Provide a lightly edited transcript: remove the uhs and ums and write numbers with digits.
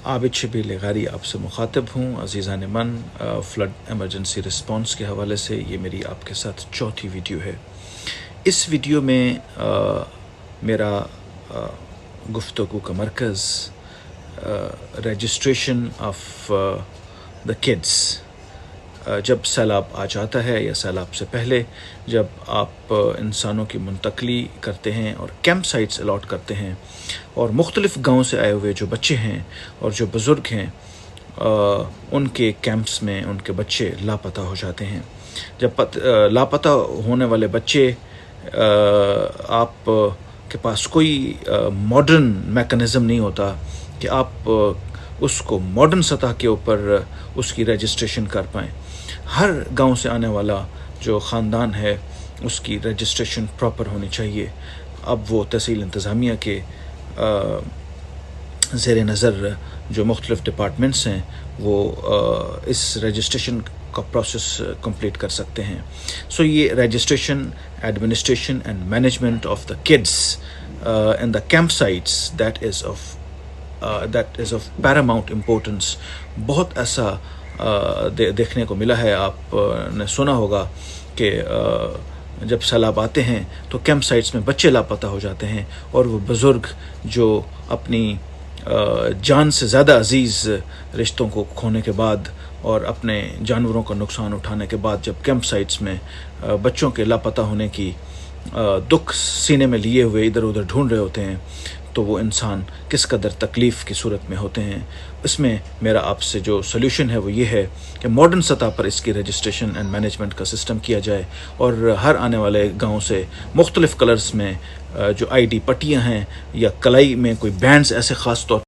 عابد شبیل غاری آپ سے مخاطب ہوں. عزیزان من، فلڈ ایمرجنسی رسپانس کے حوالے سے یہ میری آپ کے ساتھ چوتھی ویڈیو ہے. اس ویڈیو میں میرا گفتگو کا مرکز رجسٹریشن آف دا کڈس. جب سیلاب آ جاتا ہے یا سیلاب سے پہلے جب آپ انسانوں کی منتقلی کرتے ہیں اور کیمپ سائٹس الاٹ کرتے ہیں اور مختلف گاؤں سے آئے ہوئے جو بچے ہیں اور جو بزرگ ہیں ان کے کیمپس میں ان کے بچے لاپتہ ہو جاتے ہیں. جب لاپتہ ہونے والے بچے آپ کے پاس کوئی ماڈرن میکانزم نہیں ہوتا کہ آپ اس کو ماڈرن سطح کے اوپر اس کی رجسٹریشن کر پائیں. ہر گاؤں سے آنے والا جو خاندان ہے اس کی رجسٹریشن پراپر ہونی چاہیے. اب وہ تحصیل انتظامیہ کے زیر نظر جو مختلف ڈپارٹمنٹس ہیں وہ اس رجسٹریشن کا پروسیس کمپلیٹ کر سکتے ہیں. سو یہ registration, administration and management of the kids in the camp sites that is of paramount importance. بہت ایسا دیکھنے کو ملا ہے. آپ نے سنا ہوگا کہ جب سیلاب آتے ہیں تو کیمپ سائٹس میں بچے لاپتہ ہو جاتے ہیں اور وہ بزرگ جو اپنی جان سے زیادہ عزیز رشتوں کو کھونے کے بعد اور اپنے جانوروں کا نقصان اٹھانے کے بعد جب کیمپ سائٹس میں بچوں کے لاپتہ ہونے کی دکھ سینے میں لیے ہوئے ادھر ادھر ڈھونڈ رہے ہوتے ہیں تو وہ انسان کس قدر تکلیف کی صورت میں ہوتے ہیں. اس میں میرا آپ سے جو سلیوشن ہے وہ یہ ہے کہ ماڈرن سطح پر اس کی رجسٹریشن اینڈ مینجمنٹ کا سسٹم کیا جائے اور ہر آنے والے گاؤں سے مختلف کلرز میں جو آئی ڈی پٹیاں ہیں یا کلائی میں کوئی بینڈز ایسے خاص طور